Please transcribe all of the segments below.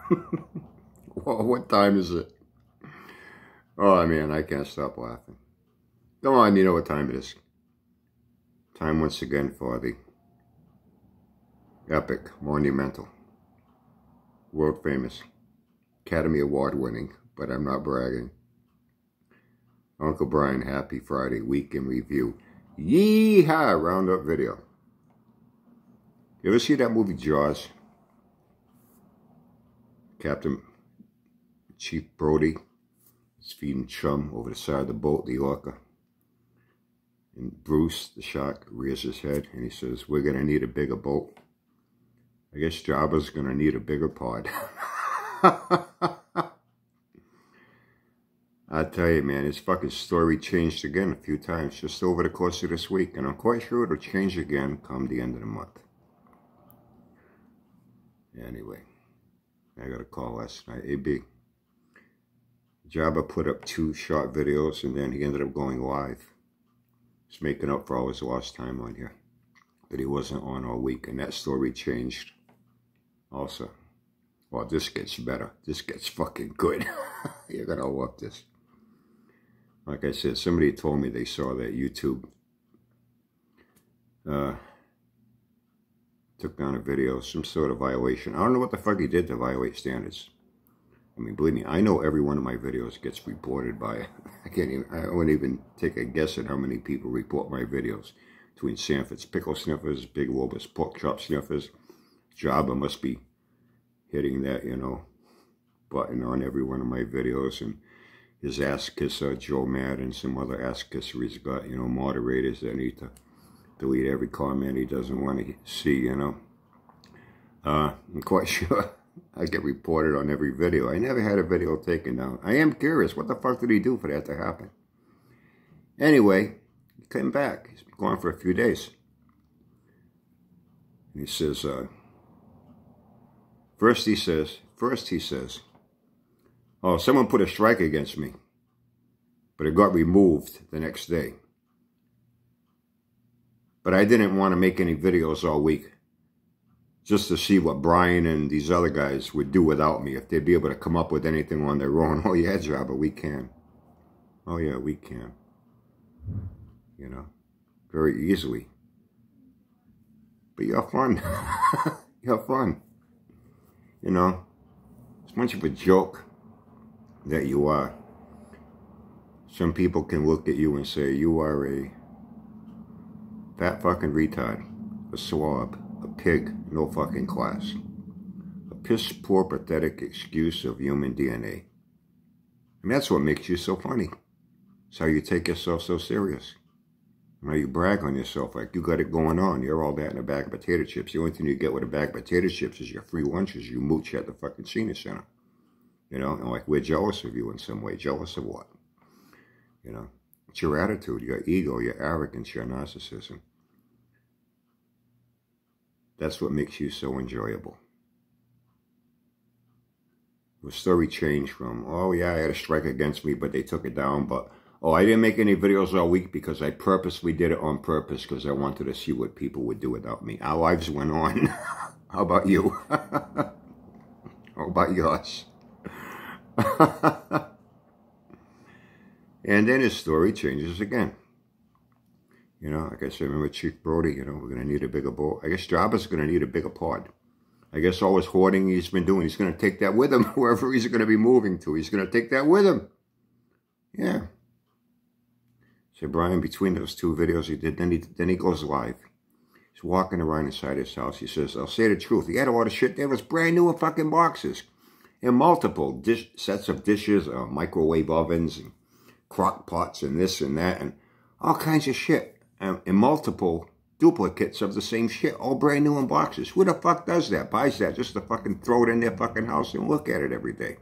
Well, what time is it? Oh, man, I can't stop laughing. Come on, you know what time it is. Time once again for the epic, monumental, world famous, Academy Award winning, but I'm not bragging, Uncle Brian Happy Friday Week in Review. Yeehaw! Roundup video. You ever see that movie Jaws? Captain Chief Brody is feeding chum over the side of the boat, the orca. And Bruce, the shark, rears his head and he says, "We're going to need a bigger boat. I guess Jabba's going to need a bigger pod." I tell you, man, his fucking story changed again a few times just over the course of this week. And I'm quite sure it'll change again come the end of the month. Anyway, I got a call last night. AB, Jabba put up 2 short videos and then he ended up going live. He's making up for all his lost time on here. But he wasn't on all week. And that story changed also. Well, this gets better. This gets fucking good. You're going to love this. Like I said, somebody told me they saw that YouTube took down a video, some sort of violation. I don't know what the fuck he did to violate standards. I mean, believe me, I know every one of my videos gets reported by, I wouldn't even take a guess at how many people report my videos. Between Sanford's Pickle Sniffers, Big Wilbur's Pork Chop Sniffers, Jabba must be hitting that, you know, button on every one of my videos, and his ass kisser, Joe Mad, and some other ass kisser he's got, you know, moderators that need to delete every comment he doesn't want to see, you know. I'm quite sure I get reported on every video. I never had a video taken down. I am curious, what the fuck did he do for that to happen? Anyway, he came back. He's been gone for a few days. And he says, First he says, "Oh, someone put a strike against me, but it got removed the next day. But I didn't want to make any videos all week, just to see what Brian and these other guys would do without me, if they'd be able to come up with anything on their own." Oh yeah, Jabba, we can. Oh yeah, we can. You know, very easily. But you're fun. You're fun. You know, as much of a joke that you are, some people can look at you and say, you are a fat fucking retard, a slob, a pig, no fucking class. A piss poor, pathetic excuse of human DNA. And that's what makes you so funny. It's how you take yourself so serious. How you brag on yourself like you got it going on. You're all that in a bag of potato chips. The only thing you get with a bag of potato chips is your free lunches you mooch at the fucking senior center. You know, and like we're jealous of you in some way. Jealous of what? You know, it's your attitude, your ego, your arrogance, your narcissism. That's what makes you so enjoyable. The story changed from, oh yeah, I had a strike against me, but they took it down, but oh, I didn't make any videos all week because I purposely did it on purpose because I wanted to see what people would do without me. Our lives went on. How about you? How about yours? And then his story changes again. You know, like I said, remember Chief Brody, you know, we're going to need a bigger boat. I guess Jabba's going to need a bigger pod. I guess all his hoarding he's been doing, he's going to take that with him wherever he's going to be moving to. He's going to take that with him. Yeah. So Brian, between those 2 videos he did, then he goes live. He's walking around inside his house. He says, I'll say the truth. He had a lot of shit there. It was brand new in fucking boxes. And multiple sets of dishes, microwave ovens, and crock pots, and this and that, and all kinds of shit. And multiple duplicates of the same shit, all brand new in boxes. Who the fuck does that? Buys that just to fucking throw it in their fucking house and look at it every day?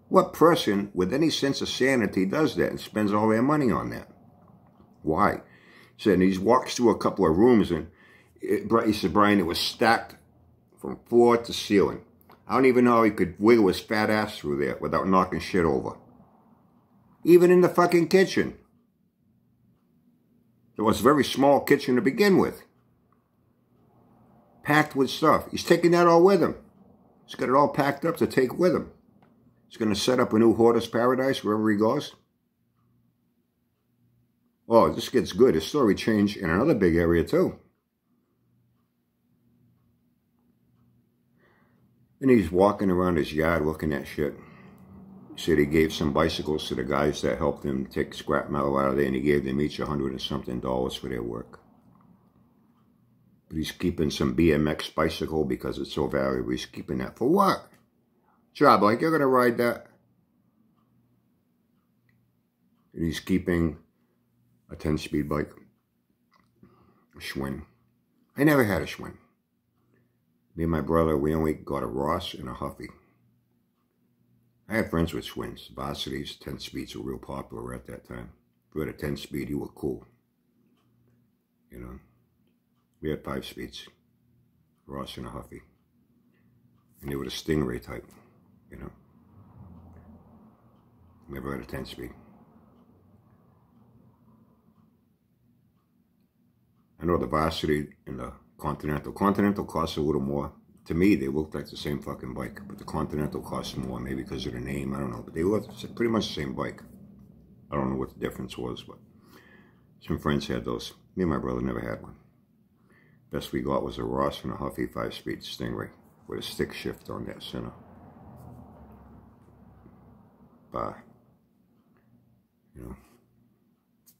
What person with any sense of sanity does that and spends all their money on that? Why? He said, and he walks through a couple of rooms, and he said, Brian, it was stacked from floor to ceiling. I don't even know how he could wiggle his fat ass through there without knocking shit over. Even in the fucking kitchen. It was a very small kitchen to begin with. Packed with stuff. He's taking that all with him. He's got it all packed up to take with him. He's going to set up a new hoarder's paradise wherever he goes. Oh, this gets good. His story changed in another big area too. And he's walking around his yard looking at shit. He said he gave some bicycles to the guys that helped him take scrap metal out of there, and he gave them each $100 and something for their work. But he's keeping some BMX bicycle because it's so valuable. He's keeping that for what? Job, like, you're going to ride that. And he's keeping a 10-speed bike. A Schwinn. I never had a Schwinn. Me and my brother, we only got a Ross and a Huffy. I had friends with Schwinns. Varsities, 10 speeds were real popular at that time. If you had a 10 speed, you were cool. You know, we had 5 speeds, Ross and a Huffy. And they were the Stingray type, you know. Never had a 10 speed. I know the Varsity and the Continental. Continental costs a little more. To me, they looked like the same fucking bike, but the Continental costs more, maybe because of the name, I don't know. But they looked pretty much the same bike. I don't know what the difference was, but some friends had those. Me and my brother never had one. Best we got was a Ross and a Huffy 5-speed Stingray with a stick shift on that center bar. You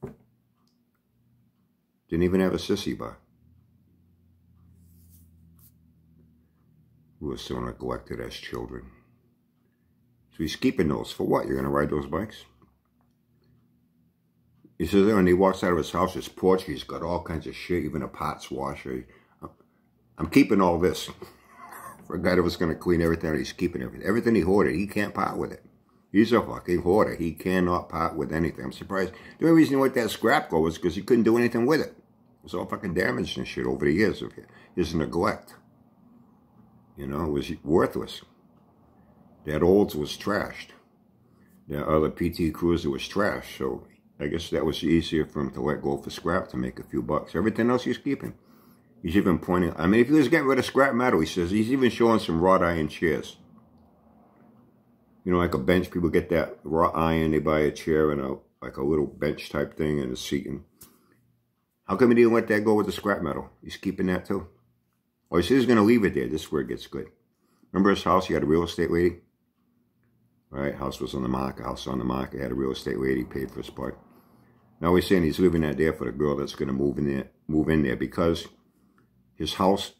know. Didn't even have a sissy bar. We were so neglected as children. So he's keeping those. For what? You're going to ride those bikes? He says, when he walks out of his house, his porch, he's got all kinds of shit, even a pots washer. I'm keeping all this. For a guy that was going to clean everything out, he's keeping everything. Everything he hoarded, he can't part with it. He's a fucking hoarder. He cannot part with anything. I'm surprised. The only reason he let that scrap go was because he couldn't do anything with it. It was all fucking damaged and shit over the years of his neglect. You know, it was worthless. That Olds was trashed. That other PT Cruiser was trashed. So I guess that was easier for him to let go for scrap to make a few bucks. Everything else he's keeping. He's even pointing, I mean, if he was getting rid of scrap metal, he says, he's even showing some wrought iron chairs. You know, like a bench, people get that wrought iron, they buy a chair and like a little bench type thing and a seating. How come he didn't let that go with the scrap metal? He's keeping that too. Well, he says he's going to leave it there. This is where it gets good. Remember his house? He had a real estate lady. Right? House was on the market. House on the market. Had a real estate lady. Paid for his part. Now he's saying he's leaving that there for the girl that's going to move in there because his house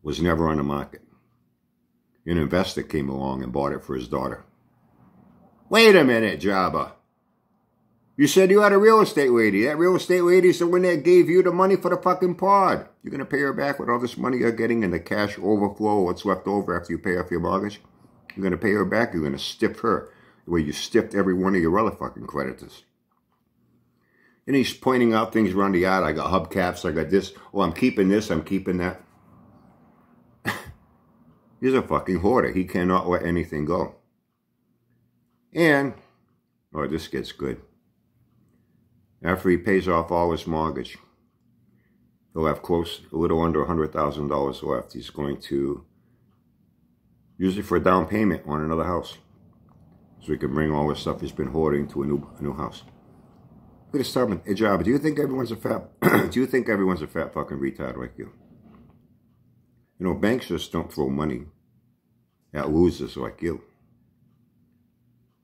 was never on the market. An investor came along and bought it for his daughter. Wait a minute, Jabba. You said you had a real estate lady. That real estate lady's the one that gave you the money for the fucking pod. You're going to pay her back with all this money you're getting in the cash overflow, what's left over after you pay off your mortgage? You're going to pay her back. You're going to stiff her the way you stiffed every one of your other fucking creditors. And he's pointing out things around the yard. I got hubcaps. I got this. Oh, I'm keeping this. I'm keeping that. He's a fucking hoarder. He cannot let anything go. And, oh, this gets good. After he pays off all his mortgage, he'll have a little under $100,000 left. He's going to use it for a down payment on another house, so he can bring all the stuff he's been hoarding to a new house. Look at this stubborn. Hey, Jabba, do you think everyone's a fat? Do you think everyone's a fat fucking retard like you? You know, banks just don't throw money at losers like you.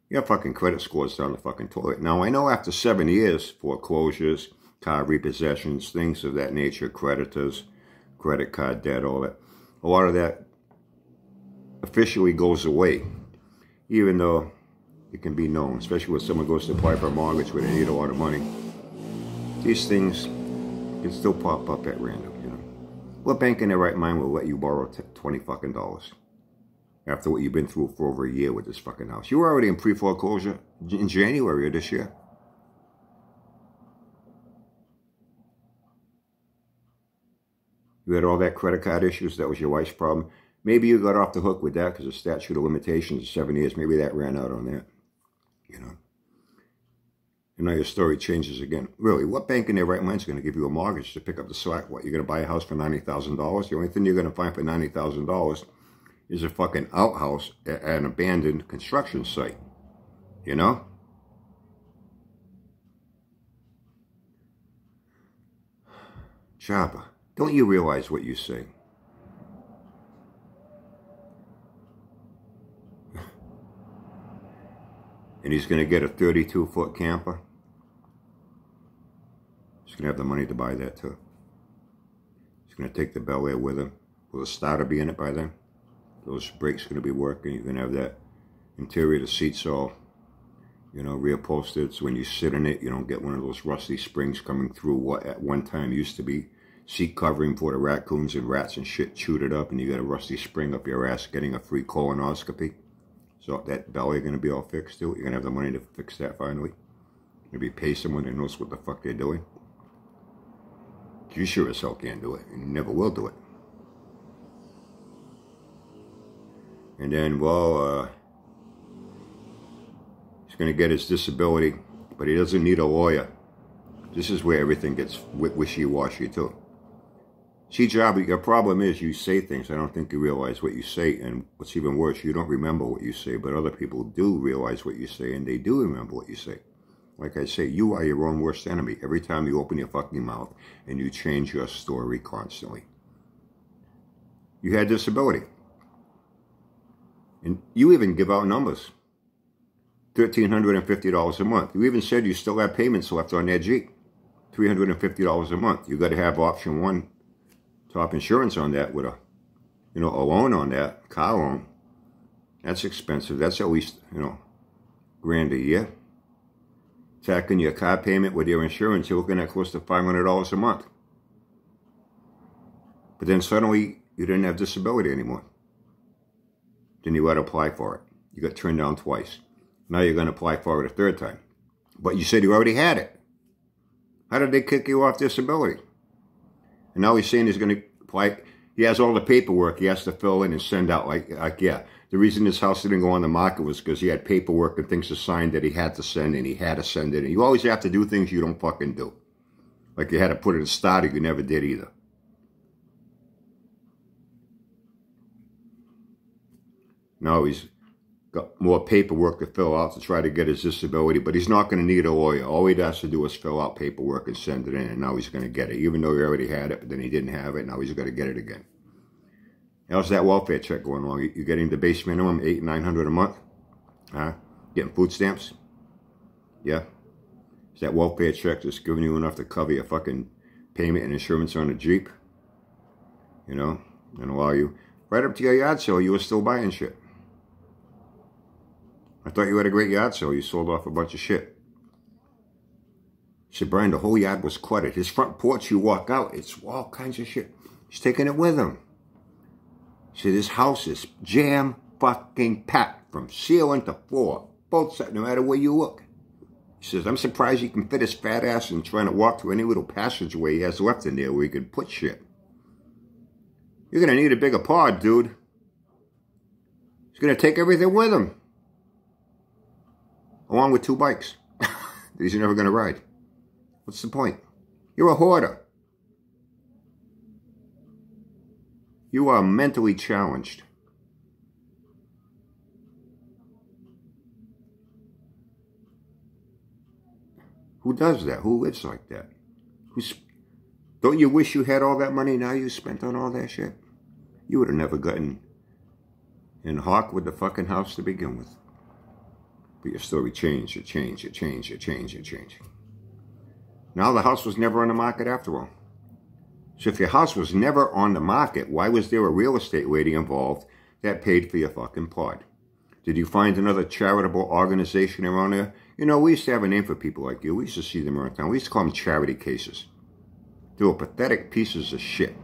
You have fucking credit scores down the fucking toilet. Now, I know after 7 years, foreclosures, car repossessions, things of that nature, creditors, credit card debt, all that, a lot of that officially goes away, even though it can be known, especially when someone goes to apply for a mortgage where they need a lot of money. These things can still pop up at random, you know. What bank in their right mind will let you borrow $20 fucking after what you've been through for over a year with this fucking house? You were already in pre-foreclosure in January of this year. You had all that credit card issues. That was your wife's problem. Maybe you got off the hook with that because the statute of limitations is 7 years. Maybe that ran out on that, you know. And now your story changes again. Really, what bank in their right mind is going to give you a mortgage to pick up the slack? What, you're going to buy a house for $90,000? The only thing you're going to find for $90,000 is a fucking outhouse at an abandoned construction site. You know? Jabba, don't you realize what you say? And he's going to get a 32-foot camper. He's going to have the money to buy that too. He's going to take the Bel Air with him. Will the starter be in it by then? Those brakes going to be working. You're going to have that interior, the seats all, you know, reupholstered. So when you sit in it, you don't get one of those rusty springs coming through what at one time used to be seat covering for the raccoons and rats and shit, chewed it up, and you got a rusty spring up your ass getting a free colonoscopy. So that Bel Air going to be all fixed too. You're going to have the money to fix that finally. Maybe pay someone that knows what the fuck they're doing. You sure as hell can't do it, and you never will do it. And then, well, he's going to get his disability, but he doesn't need a lawyer. This is where everything gets wishy-washy too. See, Jabba, your problem is you say things. I don't think you realize what you say. And what's even worse, you don't remember what you say. But other people do realize what you say, and they do remember what you say. Like I say, you are your own worst enemy. Every time you open your fucking mouth and you change your story constantly. You had disability. And you even give out numbers. $1,350 a month. You even said you still have payments left on that Jeep. $350 a month. You got to have option one. Top insurance on that with a, you know, a loan on that, car loan. That's expensive. That's at least, you know, $1,000 a year. Tacking your car payment with your insurance, you're looking at close to $500 a month. But then suddenly you didn't have disability anymore. Then you had to apply for it. You got turned down twice. Now you're going to apply for it a third time. But you said you already had it. How did they kick you off disability? And now he's saying he's going to apply. He has all the paperwork he has to fill in and send out. Like yeah, the reason this house didn't go on the market was because he had paperwork and things to sign that he had to send, and he had to send it. And you always have to do things you don't fucking do. Like you had to put it in starter, you never did either. Now he's got more paperwork to fill out to try to get his disability, but he's not going to need a lawyer. All he has to do is fill out paperwork and send it in, and now he's going to get it. Even though he already had it, but then he didn't have it, now he's going to get it again. How's that welfare check going along? You getting the base minimum, $800 and $900 a month? Huh? Getting food stamps? Yeah? Is that welfare check just giving you enough to cover your fucking payment and insurance on a Jeep? You know? And allow you, right up to your yard sale, you were still buying shit. I thought you had a great yard sale. You sold off a bunch of shit. He said, Brian, the whole yard was cluttered. His front porch, you walk out, it's all kinds of shit. He's taking it with him. He said, this house is jam-fucking-packed from ceiling to floor. Both sides, no matter where you look. He says, I'm surprised he can fit his fat ass in trying to walk through any little passageway he has left in there where he can put shit. You're going to need a bigger pod, dude. He's going to take everything with him. Along with 2 bikes that he's never going to ride. What's the point? You're a hoarder. You are mentally challenged. Who does that? Who lives like that? Don't you wish you had all that money now you spent on all that shit? You would have never gotten in hock with the fucking house to begin with. But your story changed, it changed, it changed, it changed, it changed. Now the house was never on the market after all. So if your house was never on the market, why was there a real estate lady involved that paid for your fucking pod? Did you find another charitable organization around there? You know, we used to have a name for people like you. We used to see them around town. We used to call them charity cases. They were pathetic pieces of shit.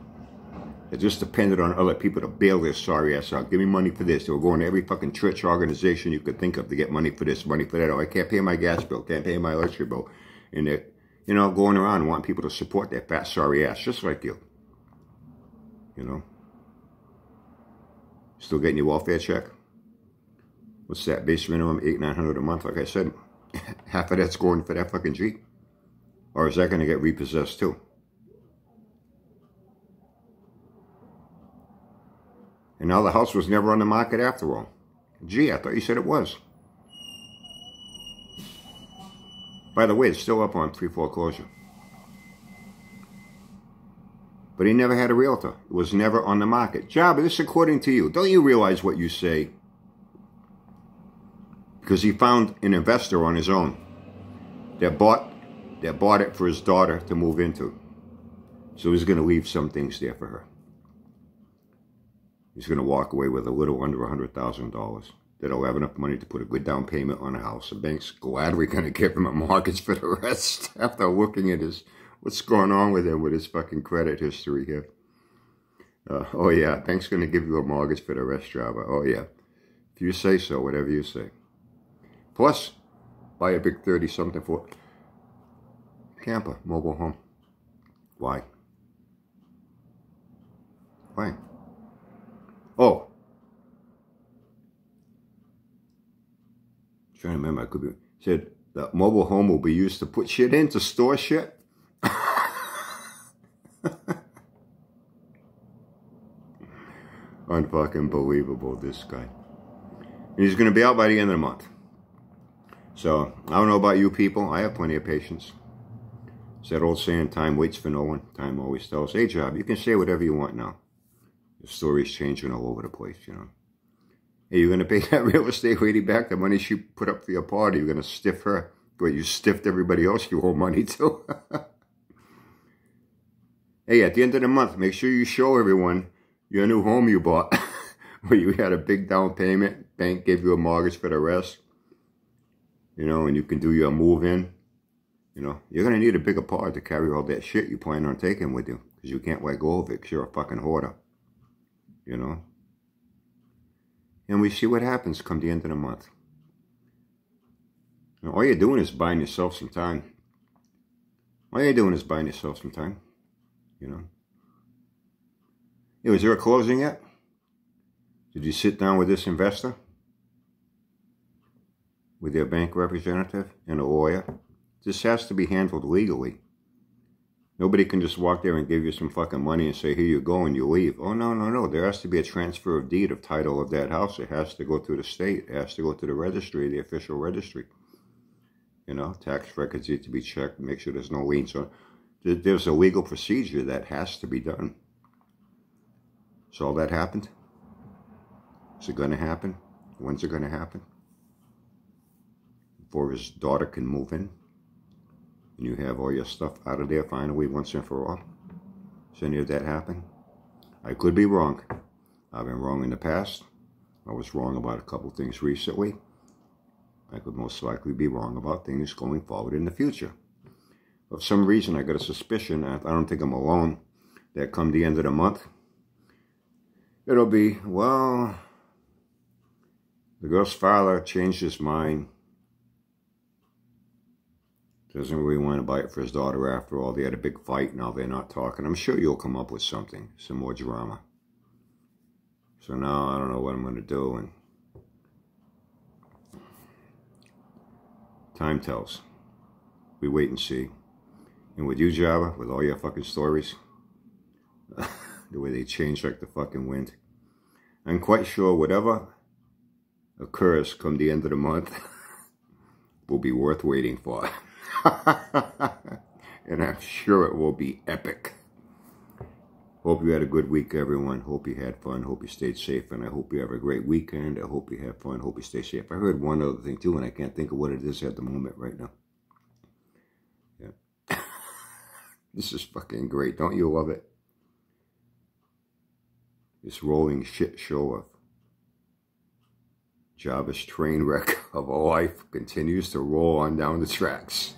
They just depended on other people to bail their sorry ass out. Give me money for this. They were going to every fucking church organization you could think of to get money for this, money for that. Oh, I can't pay my gas bill. Can't pay my electric bill. And they're, you know, going around and wanting people to support their fat sorry ass, just like you. You know? Still getting your welfare check? What's that? Base minimum, $800, $900 a month. Like I said, half of that's going for that fucking Jeep. Or is that going to get repossessed too? And now the house was never on the market after all. Gee, I thought you said it was. By the way, it's still up on pre-foreclosure. But he never had a realtor. It was never on the market. Jabba, this is according to you. Don't you realize what you say? Because he found an investor on his own that bought it for his daughter to move into. So he's going to leave some things there for her. He's going to walk away with a little under $100,000. That'll have enough money to put a good down payment on a house. The bank's gladly going to give him a mortgage for the rest after looking at what's going on with him with his fucking credit history here. Oh yeah, bank's going to give you a mortgage for the rest, Jabba. Oh yeah. If you say so, whatever you say. Plus, buy a big 30-something for camper, mobile home. Why? Why? Oh. I'm trying to remember, I could be said the mobile home will be used to put shit in, to store shit. Unfucking believable, this guy. And he's going to be out by the end of the month. So, I don't know about you people. I have plenty of patience. It's that old saying, time waits for no one. Time always tells. Hey, Job, you can say whatever you want now. The story's changing all over the place, you know. Hey, you're going to pay that real estate lady back the money she put up for your party. You're going to stiff her. But you stiffed everybody else you owe money to. Hey, at the end of the month, make sure you show everyone your new home you bought. Where you had a big down payment. Bank gave you a mortgage for the rest. You know, and you can do your move in. You know, you're going to need a bigger part to carry all that shit you plan on taking with you. Because you can't let go of it because you're a fucking hoarder. You know. And we see what happens come the end of the month. And all you're doing is buying yourself some time. All you're doing is buying yourself some time. You know. Hey, was there a closing yet? Did you sit down with this investor? With your bank representative and a lawyer? This has to be handled legally. Nobody can just walk there and give you some fucking money and say, here you go, and you leave. Oh, no, no, no. There has to be a transfer of deed of title of that house. It has to go through the state. It has to go to the registry, the official registry. You know, tax records need to be checked. Make sure there's no liens on it. There's a legal procedure that has to be done. So all that happened? Is it going to happen? When's it going to happen? Before his daughter can move in? And you have all your stuff out of there finally once and for all? Does any of that happen? I could be wrong. I've been wrong in the past. I was wrong about a couple things recently. I could most likely be wrong about things going forward in the future. For some reason, I got a suspicion, I don't think I'm alone, that come the end of the month, it'll be, well, the girl's father changed his mind. Doesn't really want to buy it for his daughter after all. They had a big fight, now they're not talking. I'm sure you'll come up with something, some more drama. So now I don't know what I'm going to do. And time tells. We wait and see. And with you, Java, with all your fucking stories, the way they change like the fucking wind, I'm quite sure whatever occurs come the end of the month will be worth waiting for. And I'm sure it will be epic. Hope you had a good week, everyone. Hope you had fun. Hope you stayed safe. And I hope you have a great weekend. I hope you have fun. Hope you stay safe. I heard one other thing, too, and I can't think of what it is at the moment right now. Yeah. This is fucking great. Don't you love it? This rolling shit show of Java's train wreck of a life continues to roll on down the tracks.